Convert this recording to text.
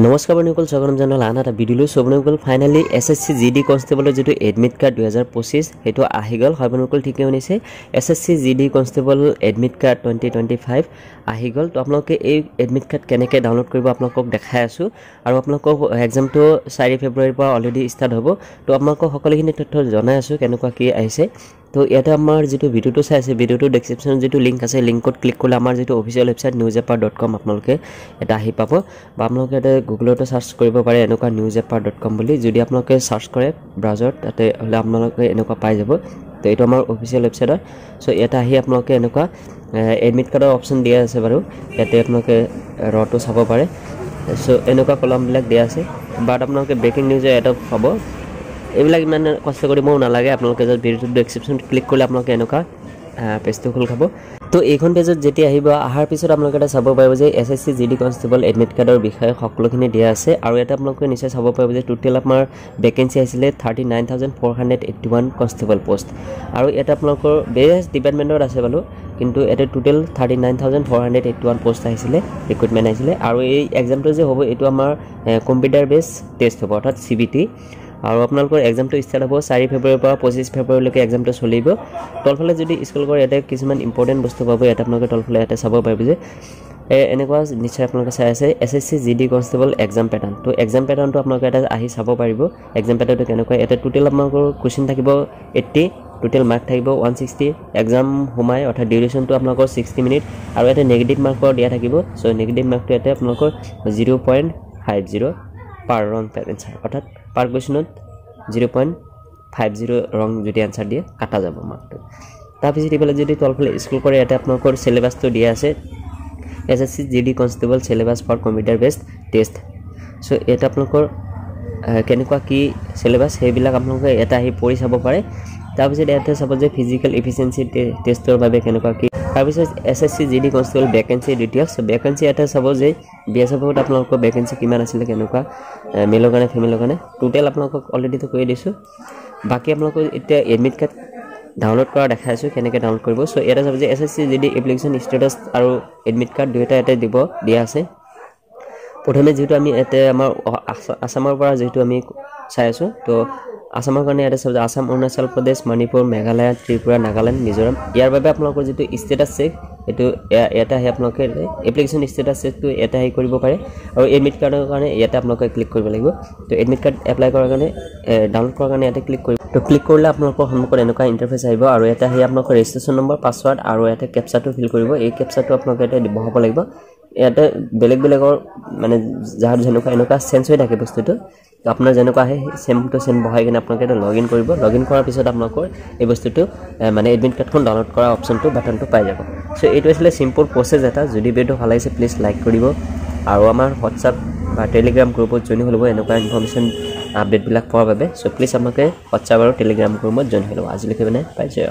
নমস্কাৰ বন্ধুসকল, স্বাগতম জনালো আন এটা ভিডিঅ'লৈ। বন্ধুসকল, ফাইনেলি এছএছচি জিডি কনষ্টেবলৰ যিটো এডমিট কাৰ্ড 2025 সেইটো আহি গ'ল। হয় বন্ধুসকল, ঠিকে শুনিছে, SSC GD constable admit card 2025 আহি গ'ল। তো আপোনালোকে এই এডমিট কাৰ্ড কেনেকৈ ডাউনলোড কৰিব আপোনালোকক দেখাই আছোঁ। আৰু আপোনালোকক এক্সামটো 4 ফেব্ৰুৱাৰীৰ পৰা অলৰেডি ষ্টাৰ্ট হ'ব। তো আপোনালোকক সকলোখিনি তথ্য জনাই আছোঁ কেনেকুৱা কি আহিছে। তো ইয়াতে আমাৰ যিটো ভিডিঅ'টো চাই আছে, ভিডিঅ'টোৰ ডেছক্ৰিপশ্যনত যিটো লিংক আছে, লিংকত ক্লিক কৰিলে আমাৰ যিটো অফিচিয়েল ৱেবছাইট newsapar.com আপোনালোকে এটা আহি পাব। বা আপোনালোকে ইয়াতে গুগলতো চাৰ্চ কৰিব পাৰে এনেকুৱা newsapar.com বুলি। যদি আপোনালোকে চাৰ্চ কৰে ব্ৰাউজাৰত, তাতে হ'লে আপোনালোকে এনেকুৱা পাই যাব। তো এইটো আমাৰ অফিচিয়েল ৱেবছাইট হয়। চ' ইয়াতে আহি আপোনালোকে এনেকুৱা এডমিট কাৰ্ডৰ অপশ্যন দিয়া আছে বাৰু। ইয়াতে আপোনালোকে ৰটো চাব পাৰে। চ' এনেকুৱা কলমবিলাক দিয়া আছে। বাট আপোনালোকে ব্ৰেকিং নিউজৰ এটা পাব। এইবিলাক ইমান কষ্ট কৰিবও নালাগে, আপোনালোকে যদি ভিডিঅ'টো ডেছক্ৰিপশ্যনত ক্লিক কৰিলে আপোনালোকে এনেকুৱা পেজটো খোল খাব। তো এইখন পেজত যেতিয়া আহিব, অহাৰ পিছত আপোনালোকে এটা চাব পাৰিব যে এছএছচি জিডি কনষ্টেবল এডমিট কাৰ্ডৰ বিষয়ে সকলোখিনি দিয়া আছে। আৰু এটা আপোনালোকে নিশ্চয় চাব পাৰিব যে টোটেল আপোনাৰ ভেকেঞ্চি আহিছিলে 39,481 কনষ্টেবল পোষ্ট। আৰু এটা আপোনালোকৰ বেছ ডিপাৰ্টমেণ্টত আছে বাৰু, কিন্তু এটা টোটেল 39,481 পোষ্ট আহিছিলে, ৰিক্ৰুইটমেণ্ট আহিছিলে। আৰু এই এক্সামটো যে হ'ব এইটো আমাৰ কম্পিউটাৰ বেছ টেষ্ট হ'ব, অৰ্থাৎ CBT। আৰু আপোনালোকৰ এক্সামটো ষ্টাৰ্ট হ'ব 4 ফেব্ৰুৱাৰীৰ পৰা 25 ফেব্ৰুৱাৰীলৈকে এক্সামটো চলিব। তলফালে যদি স্কুল কৰে ইয়াতে কিছুমান ইম্পৰ্টেণ্ট বস্তু পাব। ইয়াতে আপোনালোকে তলফালে ইয়াতে চাব পাৰিব যে এনেকুৱা নিশ্চয় আপোনালোকে চাই আছে SSC GD constable exam pattern. তো এক্সাম পেটাৰ্ণটো আপোনালোকে এটা আহি চাব পাৰিব। এক্সাম পেটাৰ্ণটো কেনেকুৱা, ইয়াতে টোটেল আপোনালোকৰ কুৱেশ্যন থাকিব 80, টোটেল মাৰ্ক থাকিব 160, এক্সাম সোমাই অৰ্থাৎ ডিউৰেশ্যনটো আপোনালোকৰ 60 মিনিট। আৰু ইয়াতে নেগেটিভ মাৰ্কৰ দিয়া থাকিব। চ' নেগেটিভ মাৰ্কটো ইয়াতে আপোনালোকৰ 0.50 পাৰ ৰং এনচাৰ, অৰ্থাৎ পাৰ কুৱেশ্যনত 0.50 ৰং যদি এনচাৰ দিয়ে কাটা যাব মাৰ্কটো। তাৰপিছত এইফালে যদি তলফালে স্কুল কৰে ইয়াতে আপোনালোকৰ চিলেবাছটো দিয়া আছে, SSC GD constable syllabus for computer based test. So' ইয়াতে আপোনালোকৰ কেনেকুৱা কি চিলেবাছ সেইবিলাক আপোনালোকে এটা আহি পঢ়ি চাব পাৰে। তাৰপিছত ইয়াতে চাব যে ফিজিকেল এফিচিয়েঞ্চি টেষ্টৰ বাবে কেনেকুৱা কি। তাৰপিছত SSC GD constable vacancy details. Vacancy ইয়াতে চাব যে BSFত আপোনালোকৰ ভেকেঞ্চি কিমান আছিলে, কেনেকুৱা মেলৰ কাৰণে ফিমেলৰ কাৰণে। টোটেল আপোনালোকক অলৰেডিটো কৈ দিছোঁ। বাকী আপোনালোকক এতিয়া এডমিট কাৰ্ড ডাউনলোড কৰা দেখাই আছোঁ কেনেকৈ ডাউনলোড কৰিব। চ' ইয়াতে চাব যে এছএছচি জিডি এপ্লিকেশ্যন ষ্টেটাছ আৰু এডমিট কাৰ্ড দুয়োটা ইয়াতে দিয়া আছে। প্ৰথমে যিহেতু আমি ইয়াতে আমাৰ আছামৰ পৰা যিহেতু আমি চাই আছোঁ, তো আছামৰ কাৰণে ইয়াতে চাব যে আছাম, অৰুণাচল প্ৰদেশ, মণিপুৰ, মেঘালয়, ত্ৰিপুৰা, নাগালেণ্ড, মিজোৰাম। ইয়াৰ বাবে আপোনালোকৰ যিটো ষ্টেটাছ চেক এইটো ইয়াতে আহি আপোনালোকে এপ্লিকেশ্যন ষ্টেটাছ চেকটো ইয়াতে আহি কৰিব পাৰে। আৰু এডমিট কাৰ্ডৰ কাৰণে ইয়াতে আপোনালোকে ক্লিক কৰিব লাগিব। তো এডমিট কাৰ্ড এপ্লাই কৰাৰ কাৰণে ডাউনলোড কৰাৰ কাৰণে ইয়াতে ক্লিক কৰিব। তো ক্লিক কৰিলে আপোনালোকৰ সন্মুখত এনেকুৱা ইণ্টাৰফেচ আহিব। আৰু ইয়াতে আহি আপোনালোকৰ ৰেজিষ্ট্ৰেশ্যন নম্বৰ, পাছৱাৰ্ড আৰু ইয়াতে কেপচাটো ফিল কৰিব। এই কেপচাটো আপোনালোকে ইয়াতে বহাব লাগিব। ইয়াতে বেলেগৰ মানে যাৰ যেনেকুৱা এনেকুৱা চেঞ্জ হৈ থাকে বস্তুটো। তো আপোনাৰ যেনেকুৱা আহে চেম টু চেম বহাই কিনে আপোনালোকে এটা লগ ইন কৰিব। লগ ইন কৰাৰ পিছত আপোনালোকৰ এই বস্তুটো মানে এডমিট কাৰ্ডখন ডাউনলোড কৰা অপশ্যনটো বাটনটো পাই যাব। চ' এইটো আছিলে চিম্পল প্ৰচেছ এটা। যদি ভিডিঅ'টো ভাল লাগিছে প্লিজ লাইক কৰিব। আৰু আমাৰ হোৱাটছআপ বা টেলিগ্ৰাম গ্ৰুপত জইন হৈ ল'ব এনেকুৱা ইনফৰ্মেশ্যন আপডেটবিলাক পোৱাৰ বাবে। চ' প্লিজ আপোনালোকে হোৱাটছআপ আৰু টেলিগ্ৰাম গ্ৰুপত জইন হৈ ল'ব। আজিলৈকে মানে পাই যায়।